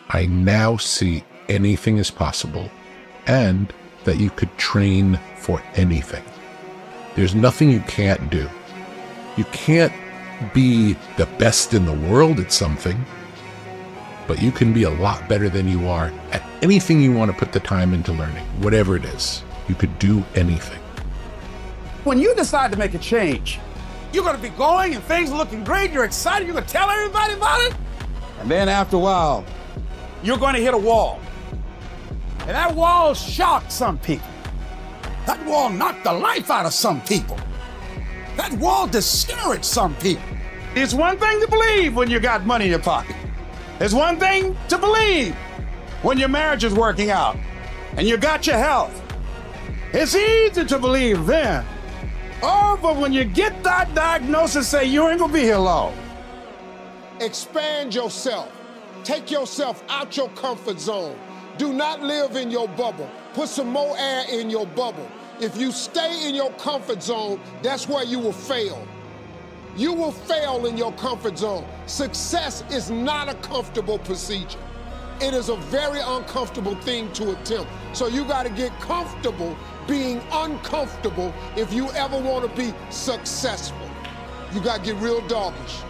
I now see anything is possible and that you could train for anything. There's nothing you can't do. You can't be the best in the world at something, but you can be a lot better than you are at anything you want to put the time into learning, whatever it is. You could do anything. When you decide to make a change, you're going to be going and things are looking great. You're excited. You're going to tell everybody about it. And then after a while, you're going to hit a wall. And that wall shocked some people. That wall knocked the life out of some people. That wall discouraged some people. It's one thing to believe when you got money in your pocket. It's one thing to believe when your marriage is working out and you got your health. It's easy to believe then. Oh, but when you get that diagnosis, say you ain't gonna be here long. Expand yourself. Take yourself out your comfort zone. Do not live in your bubble. Put some more air in your bubble. If you stay in your comfort zone, that's where you will fail. You will fail in your comfort zone. Success is not a comfortable procedure. It is a very uncomfortable thing to attempt. So you got to get comfortable being uncomfortable if you ever want to be successful. You got to get real doggish.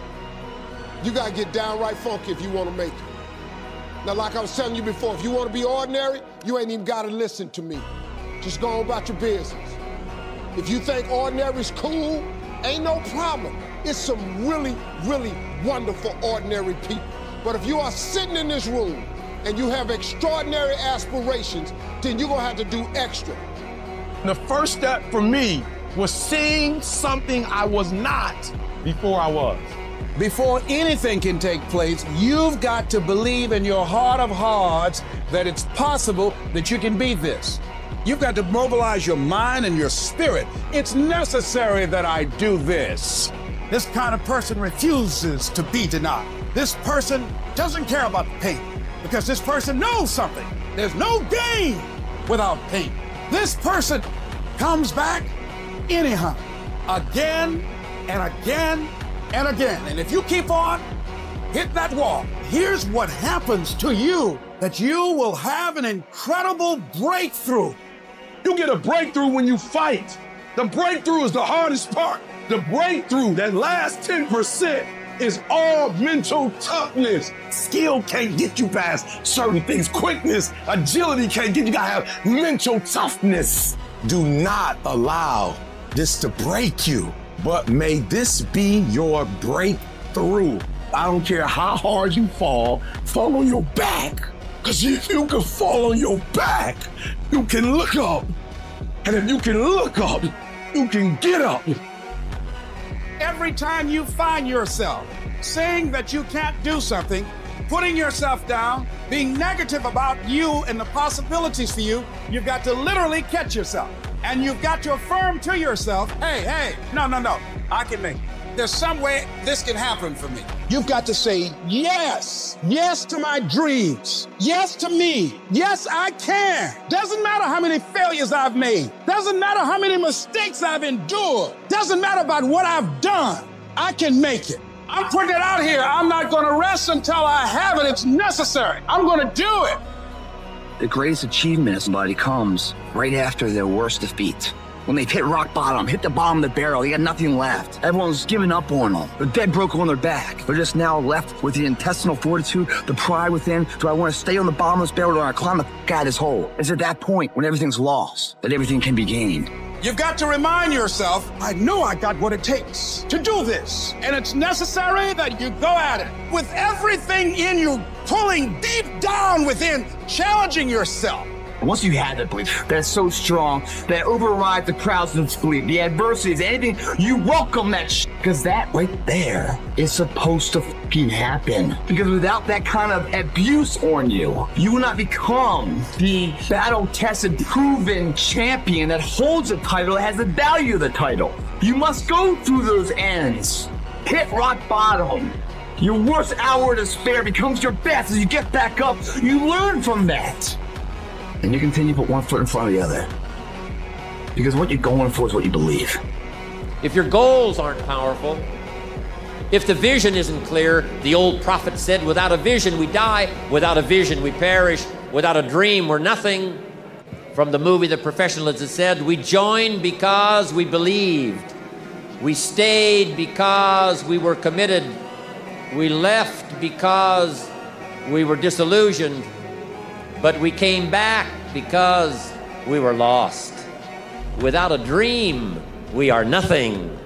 You got to get downright funky if you want to make it. Now, like I was telling you before, if you want to be ordinary, you ain't even got to listen to me. Just go on about your business. If you think ordinary is cool, ain't no problem. It's some really, really wonderful ordinary people. But if you are sitting in this room and you have extraordinary aspirations, then you're gonna have to do extra. The first step for me was seeing something I was not before I was. Before anything can take place, you've got to believe in your heart of hearts that it's possible that you can be this. You've got to mobilize your mind and your spirit. It's necessary that I do this. This kind of person refuses to be denied. This person doesn't care about the pain because this person knows something. There's no gain without pain. This person comes back anyhow, again and again and again. And if you keep on, hit that wall. Here's what happens to you, that you will have an incredible breakthrough. You get a breakthrough when you fight. The breakthrough is the hardest part. The breakthrough, that last 10%, is all mental toughness. Skill can't get you past certain things. Quickness, agility can't get you. You gotta have mental toughness. Do not allow this to break you, but may this be your breakthrough. I don't care how hard you fall on your back. Because if you can fall on your back, you can look up. And if you can look up, you can get up. Every time you find yourself saying that you can't do something, putting yourself down, being negative about you and the possibilities for you, you've got to literally catch yourself. And you've got to affirm to yourself, hey, no, I can make it. There's some way this can happen for me. You've got to say yes. Yes to my dreams. Yes to me. Yes, I can. Doesn't matter how many failures I've made. Doesn't matter how many mistakes I've endured. Doesn't matter about what I've done. I can make it. I'm putting it out here. I'm not going to rest until I have it. It's necessary. I'm going to do it. The greatest achievement of somebody comes right after their worst defeat. When they've hit rock bottom, hit the bottom of the barrel, they got nothing left. Everyone's given up on them. They're dead broke on their back. They're just now left with the intestinal fortitude, the pride within. Do I want to stay on the bottom of this barrel or do I climb the f*** out of this hole? It's at that point when everything's lost that everything can be gained. You've got to remind yourself, I know I got what it takes to do this. And it's necessary that you go at it with everything in you, pulling deep down within, challenging yourself. Once you have that belief that's so strong that overrides the crowds of belief, the adversities, anything, you welcome that shit. Because that right there is supposed to fucking happen. Because without that kind of abuse on you, you will not become the battle-tested, proven champion that holds a title, that has the value of the title. You must go through those ends. Hit rock bottom. Your worst hour of despair becomes your best as you get back up. You learn from that. And you continue to put one foot in front of the other. Because what you're going for is what you believe. If your goals aren't powerful, If the vision isn't clear, the old prophet said, without a vision we die, without a vision we perish, without a dream we're nothing. From the movie The Professionals, it said, we joined because we believed. We stayed because we were committed. We left because we were disillusioned. But we came back because we were lost. Without a dream, we are nothing.